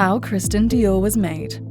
How Christian Dior was made.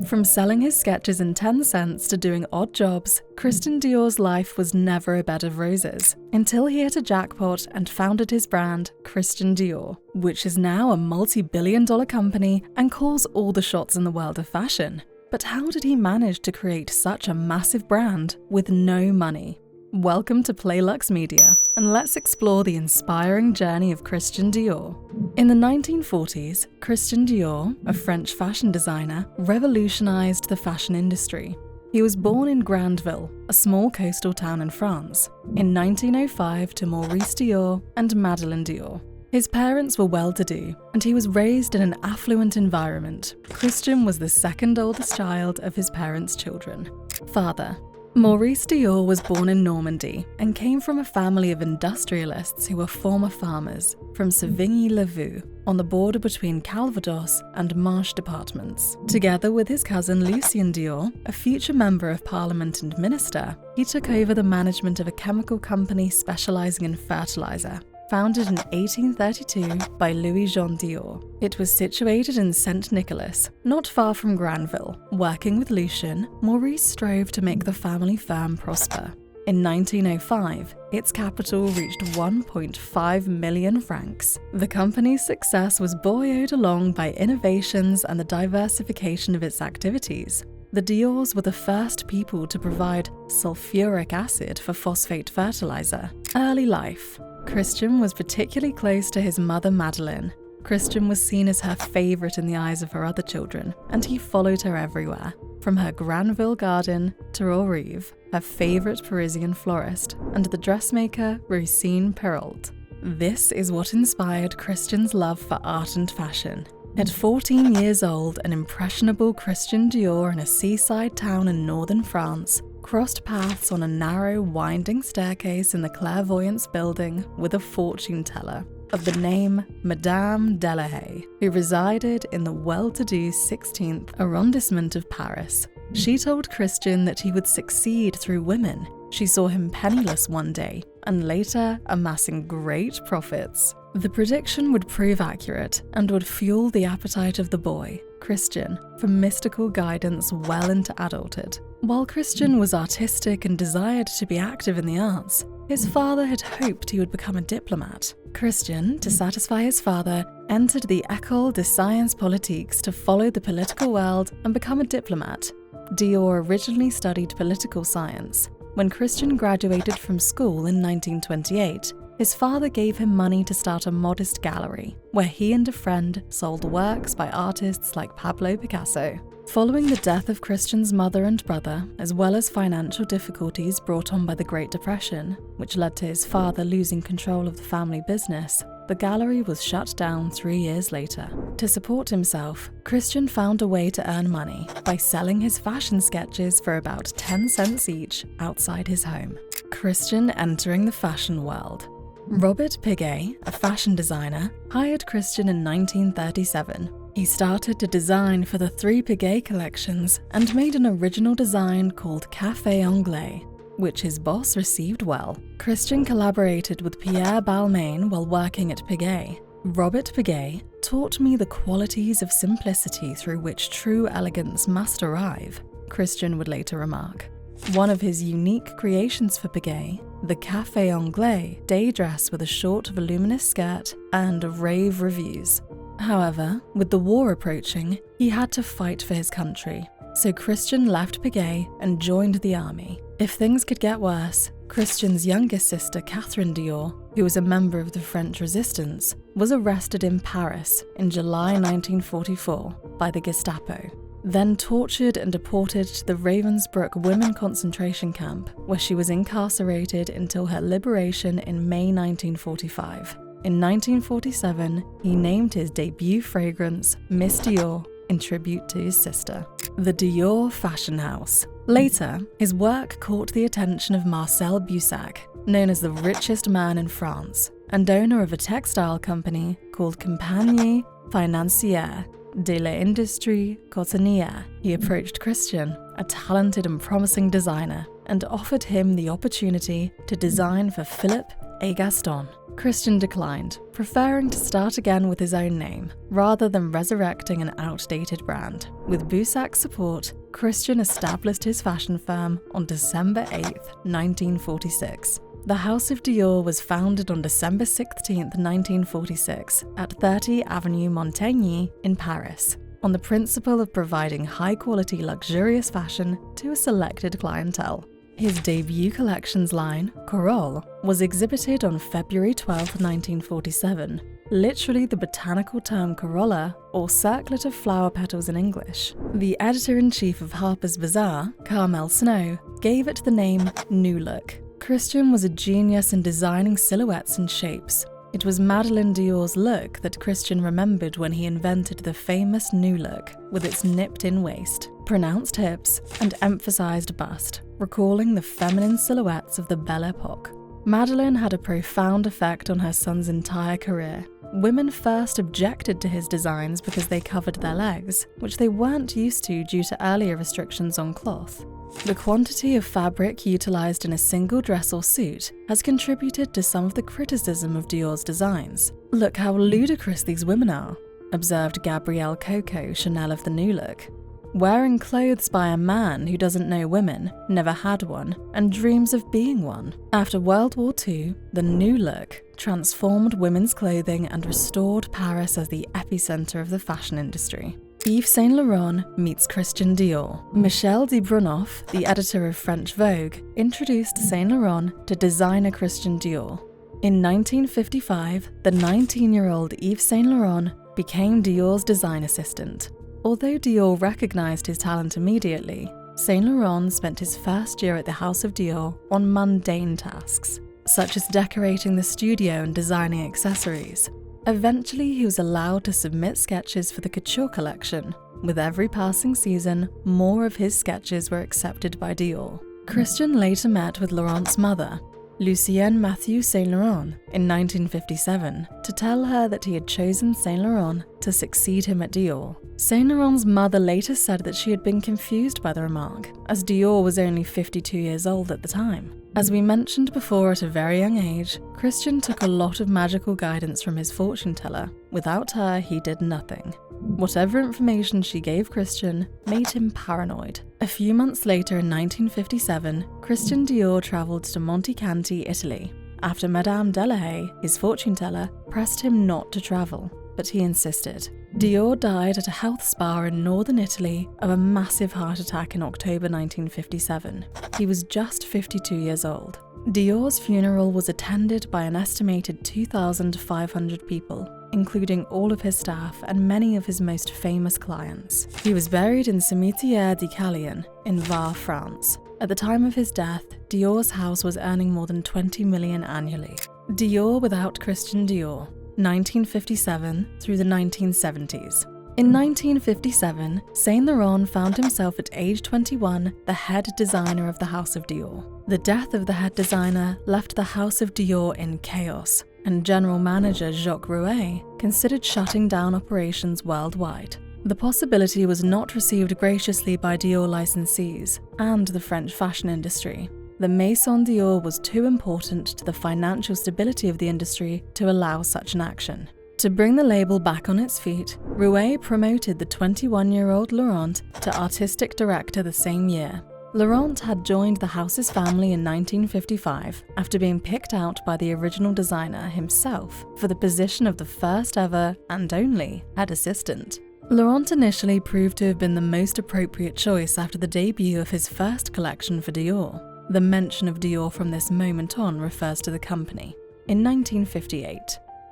From selling his sketches in 10 cents to doing odd jobs, Christian Dior's life was never a bed of roses, until he hit a jackpot and founded his brand, Christian Dior, which is now a multi-billion-dollar company and calls all the shots in the world of fashion. But how did he manage to create such a massive brand with no money? Welcome to Lux Media, and let's explore the inspiring journey of Christian Dior. In the 1940s, Christian Dior, a French fashion designer, revolutionized the fashion industry. He was born in Granville, a small coastal town in France, in 1905 to Maurice Dior and Madeleine Dior. His parents were well-to-do, and he was raised in an affluent environment. Christian was the second oldest child of his parents' children. Father: Maurice Dior was born in Normandy and came from a family of industrialists who were former farmers from Savigny-le-Vieux, on the border between Calvados and Marche departments. Together with his cousin Lucien Dior, a future member of parliament and minister, he took over the management of a chemical company specializing in fertilizer. Founded in 1832 by Louis-Jean Dior. It was situated in Saint Nicolas, not far from Granville. Working with Lucien, Maurice strove to make the family firm prosper. In 1905, its capital reached 1.5 million francs. The company's success was buoyed along by innovations and the diversification of its activities. The Diors were the first people to provide sulfuric acid for phosphate fertilizer. Early life: Christian was particularly close to his mother Madeleine. Christian was seen as her favorite in the eyes of her other children, and he followed her everywhere, from her Granville garden to Rive, her favorite Parisian florist, and the dressmaker Rosine Perrault. This is what inspired Christian's love for art and fashion. At 14 years old, an impressionable Christian Dior in a seaside town in northern France crossed paths on a narrow, winding staircase in the Clairvoyance building with a fortune teller of the name Madame Delahaye, who resided in the well-to-do 16th arrondissement of Paris. She told Christian that he would succeed through women. She saw him penniless one day, and later amassing great profits. The prediction would prove accurate and would fuel the appetite of the boy, Christian, for mystical guidance well into adulthood. While Christian was artistic and desired to be active in the arts, his father had hoped he would become a diplomat. Christian, to satisfy his father, entered the École des Sciences Politiques to follow the political world and become a diplomat. Dior originally studied political science. When Christian graduated from school in 1928, his father gave him money to start a modest gallery, where he and a friend sold works by artists like Pablo Picasso. Following the death of Christian's mother and brother, as well as financial difficulties brought on by the Great Depression, which led to his father losing control of the family business, the gallery was shut down 3 years later. To support himself, Christian found a way to earn money by selling his fashion sketches for about 10 cents each outside his home. Christian entering the fashion world. Robert Piguet, a fashion designer, hired Christian in 1937. He started to design for the 3 Piguet collections and made an original design called Café Anglais, which his boss received well. Christian collaborated with Pierre Balmain while working at Piguet. Robert Piguet taught me the qualities of simplicity through which true elegance must arrive, Christian would later remark. One of his unique creations for Piguet, the Café Anglais day dress with a short voluminous skirt, earned rave reviews. However, with the war approaching, he had to fight for his country, so Christian left Piguet and joined the army. If things could get worse, Christian's youngest sister Catherine Dior, who was a member of the French resistance, was arrested in Paris in July 1944 by the Gestapo, then tortured and deported to the Ravensbrück women concentration camp, where she was incarcerated until her liberation in May 1945. In 1947, he named his debut fragrance Miss Dior in tribute to his sister. The Dior Fashion House. Later, his work caught the attention of Marcel Boussac, known as the richest man in France, and owner of a textile company called Compagnie Financière de l'Industrie Cotonnière. He approached Christian, a talented and promising designer, and offered him the opportunity to design for Philippe et Gaston. Christian declined, preferring to start again with his own name, rather than resurrecting an outdated brand. With Busac's support, Christian established his fashion firm on December 8, 1946. The House of Dior was founded on December 16, 1946, at 30 Avenue Montaigne in Paris, on the principle of providing high-quality luxurious fashion to a selected clientele. His debut collections line, Corolle, was exhibited on February 12, 1947, literally the botanical term corolla, or circlet of flower petals in English. The editor-in-chief of Harper's Bazaar, Carmel Snow, gave it the name New Look. Christian was a genius in designing silhouettes and shapes. It was Madeleine Dior's look that Christian remembered when he invented the famous New Look, with its nipped-in waist, pronounced hips, and emphasized bust, recalling the feminine silhouettes of the Belle Epoque. Madeleine had a profound effect on her son's entire career. Women first objected to his designs because they covered their legs, which they weren't used to due to earlier restrictions on cloth. The quantity of fabric utilized in a single dress or suit has contributed to some of the criticism of Dior's designs. "Look how ludicrous these women are," observed Gabrielle Coco Chanel of the New Look. "Wearing clothes by a man who doesn't know women, never had one, and dreams of being one." After World War II, the New Look transformed women's clothing and restored Paris as the epicenter of the fashion industry. Yves Saint Laurent meets Christian Dior. Michel de Brunoff, the editor of French Vogue, introduced Saint Laurent to designer Christian Dior. In 1955, the 19-year-old Yves Saint Laurent became Dior's design assistant. Although Dior recognized his talent immediately, Saint Laurent spent his first year at the House of Dior on mundane tasks, such as decorating the studio and designing accessories. Eventually, he was allowed to submit sketches for the couture collection. With every passing season, more of his sketches were accepted by Dior. Christian later met with Laurent's mother, Lucienne Mathieu Saint Laurent, in 1957, to tell her that he had chosen Saint Laurent to succeed him at Dior. Saint Laurent's mother later said that she had been confused by the remark, as Dior was only 52 years old at the time. As we mentioned before, at a very young age, Christian took a lot of magical guidance from his fortune teller. Without her, he did nothing. Whatever information she gave Christian made him paranoid. A few months later in 1957, Christian Dior travelled to Montecanti, Italy, after Madame Delahaye, his fortune teller, pressed him not to travel, but he insisted. Dior died at a health spa in northern Italy of a massive heart attack in October 1957. He was just 52 years old. Dior's funeral was attended by an estimated 2,500 people, including all of his staff and many of his most famous clients. He was buried in Cimetière des Galliano in Var, France. At the time of his death, Dior's house was earning more than 20 million annually. Dior without Christian Dior, 1957 through the 1970s. In 1957, Saint Laurent found himself at age 21 the head designer of the House of Dior. The death of the head designer left the House of Dior in chaos, and general manager Jacques Rouet considered shutting down operations worldwide. The possibility was not received graciously by Dior licensees and the French fashion industry. The Maison Dior was too important to the financial stability of the industry to allow such an action. To bring the label back on its feet, Rouet promoted the 21-year-old Laurent to artistic director the same year. Laurent had joined the house's family in 1955 after being picked out by the original designer himself for the position of the first ever and only head assistant. Laurent initially proved to have been the most appropriate choice after the debut of his first collection for Dior. The mention of Dior from this moment on refers to the company. In 1958,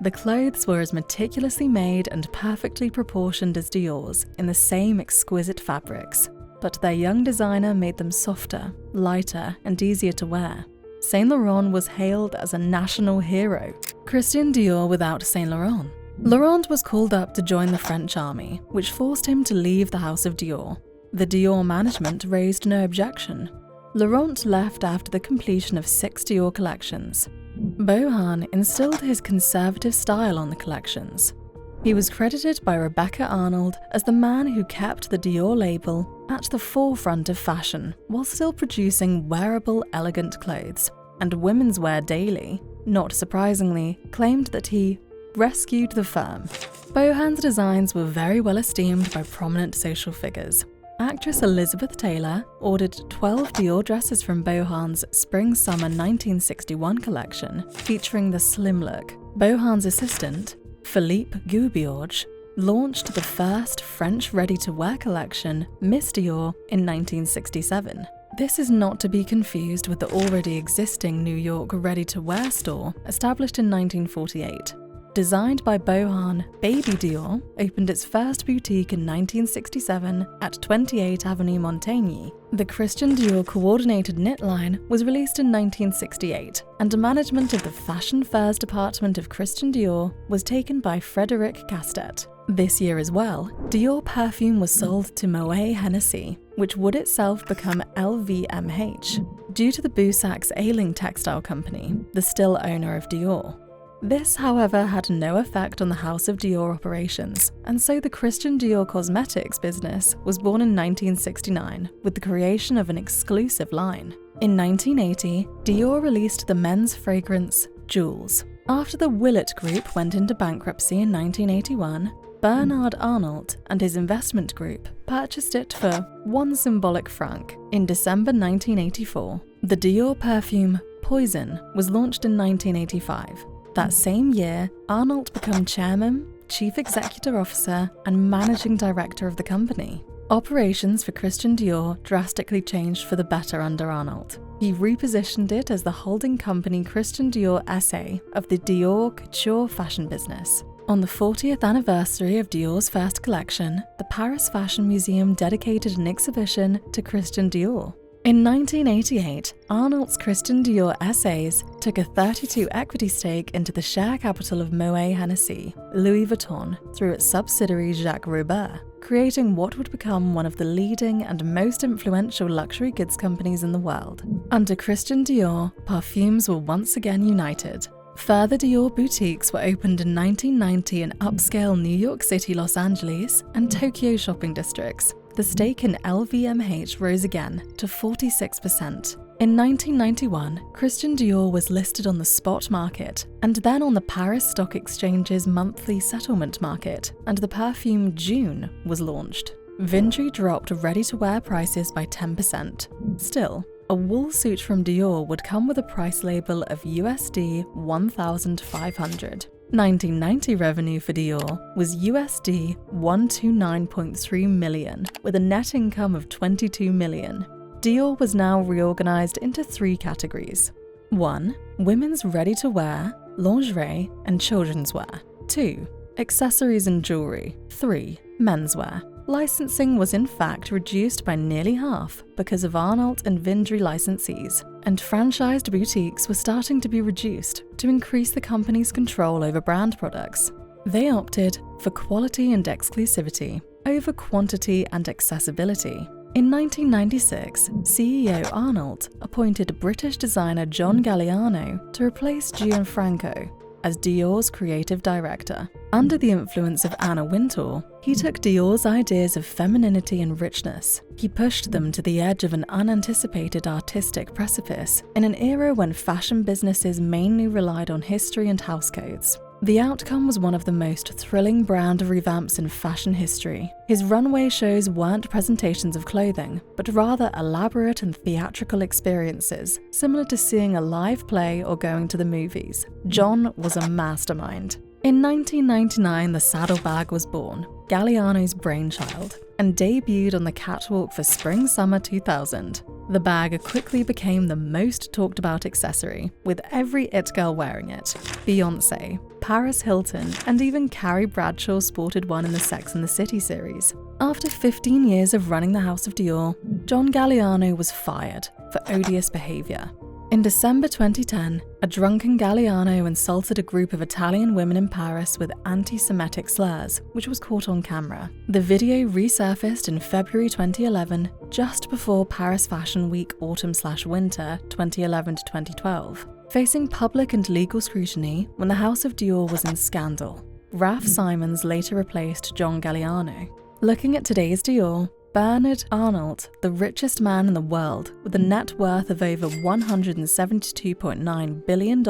the clothes were as meticulously made and perfectly proportioned as Dior's in the same exquisite fabrics, but their young designer made them softer, lighter, and easier to wear. Saint Laurent was hailed as a national hero. Christian Dior without Saint Laurent. Laurent was called up to join the French army, which forced him to leave the House of Dior. The Dior management raised no objection. Laurent left after the completion of 6 Dior collections. Bohan instilled his conservative style on the collections. He was credited by Rebecca Arnold as the man who kept the Dior label at the forefront of fashion while still producing wearable, elegant clothes. And Women's Wear Daily, not surprisingly, claimed that he rescued the firm. Bohan's designs were very well esteemed by prominent social figures. Actress Elizabeth Taylor ordered 12 Dior dresses from Bohan's Spring-Summer 1961 collection, featuring the slim look. Bohan's assistant, Philippe Goubiorge, launched the first French ready-to-wear collection, Miss Dior, in 1967. This is not to be confused with the already existing New York ready-to-wear store established in 1948. Designed by Bohan, Baby Dior opened its first boutique in 1967 at 28 Avenue Montaigne. The Christian Dior coordinated knit line was released in 1968, and management of the Fashion Furs department of Christian Dior was taken by Frédéric Castet. This year as well, Dior perfume was sold to Moet Hennessy, which would itself become LVMH, due to the Boussac ailing textile company, the still owner of Dior. This, however, had no effect on the House of Dior operations, and so the Christian Dior cosmetics business was born in 1969 with the creation of an exclusive line. In 1980, Dior released the men's fragrance Jules. After the Willett Group went into bankruptcy in 1981, Bernard Arnault and his investment group purchased it for one symbolic franc in December 1984. The Dior perfume Poison was launched in 1985. That same year, Arnault became chairman, chief executive officer, and managing director of the company. Operations for Christian Dior drastically changed for the better under Arnault. He repositioned it as the holding company Christian Dior SA of the Dior couture fashion business. On the 40th anniversary of Dior's first collection, the Paris Fashion Museum dedicated an exhibition to Christian Dior. In 1988, Arnault's Christian Dior SAs took a 32% equity stake into the share capital of Moet Hennessy, Louis Vuitton, through its subsidiary Jacques Robert, creating what would become one of the leading and most influential luxury goods companies in the world. Under Christian Dior, parfums were once again united. Further Dior boutiques were opened in 1990 in upscale New York City, Los Angeles, and Tokyo shopping districts. The stake in LVMH rose again to 46%. In 1991, Christian Dior was listed on the spot market and then on the Paris Stock Exchange's monthly settlement market, and the perfume June was launched. Vindry dropped ready-to-wear prices by 10%. Still, a wool suit from Dior would come with a price label of USD 1,500. 1990 revenue for Dior was USD 129.3 million, with a net income of 22 million. Dior was now reorganized into 3 categories. 1. Women's ready-to-wear, lingerie, and children's wear. 2. Accessories and jewelry. 3. Menswear. Licensing was in fact reduced by nearly half because of Arnault and Vindry licensees, and franchised boutiques were starting to be reduced to increase the company's control over brand products. They opted for quality and exclusivity over quantity and accessibility. In 1996, CEO Arnault appointed British designer John Galliano to replace Gianfranco as Dior's creative director. Under the influence of Anna Wintour, he took Dior's ideas of femininity and richness. He pushed them to the edge of an unanticipated artistic precipice in an era when fashion businesses mainly relied on history and house codes. The outcome was one of the most thrilling brand revamps in fashion history. His runway shows weren't presentations of clothing, but rather elaborate and theatrical experiences, similar to seeing a live play or going to the movies. John was a mastermind. In 1999, the saddlebag was born, Galliano's brainchild, and debuted on the catwalk for Spring-Summer 2000. The bag quickly became the most talked about accessory, with every it girl wearing it. Beyoncé, Paris Hilton, and even Carrie Bradshaw sported one in the Sex and the City series. After 15 years of running the House of Dior, John Galliano was fired for odious behavior. In December 2010, a drunken Galliano insulted a group of Italian women in Paris with anti-Semitic slurs, which was caught on camera. The video resurfaced in February 2011, just before Paris Fashion Week Autumn/Winter 2011 to 2012. Facing public and legal scrutiny when the House of Dior was in scandal, Raf Simons later replaced John Galliano. Looking at today's Dior, Bernard Arnault, the richest man in the world with a net worth of over $172.9 billion,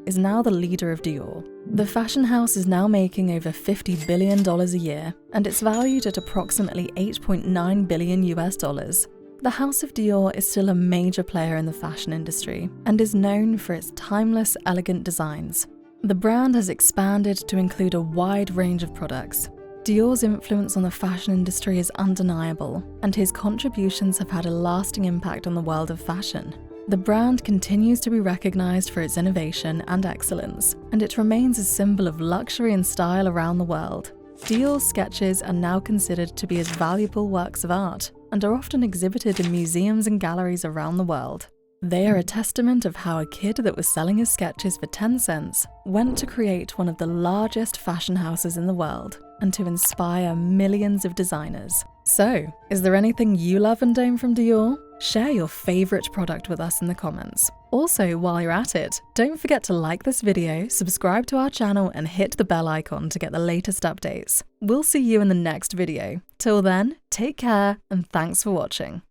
is now the leader of Dior. The fashion house is now making over $50 billion a year, and it's valued at approximately $8.9 billion US. The House of Dior is still a major player in the fashion industry and is known for its timeless, elegant designs. The brand has expanded to include a wide range of products. Dior's influence on the fashion industry is undeniable, and his contributions have had a lasting impact on the world of fashion. The brand continues to be recognized for its innovation and excellence, and it remains a symbol of luxury and style around the world. Dior's sketches are now considered to be as valuable works of art and are often exhibited in museums and galleries around the world. They are a testament of how a kid that was selling his sketches for 10 cents went to create one of the largest fashion houses in the world and to inspire millions of designers. So, is there anything you love and don't from Dior? Share your favorite product with us in the comments. Also, while you're at it, don't forget to like this video, subscribe to our channel, and hit the bell icon to get the latest updates. We'll see you in the next video. Till then, take care and thanks for watching.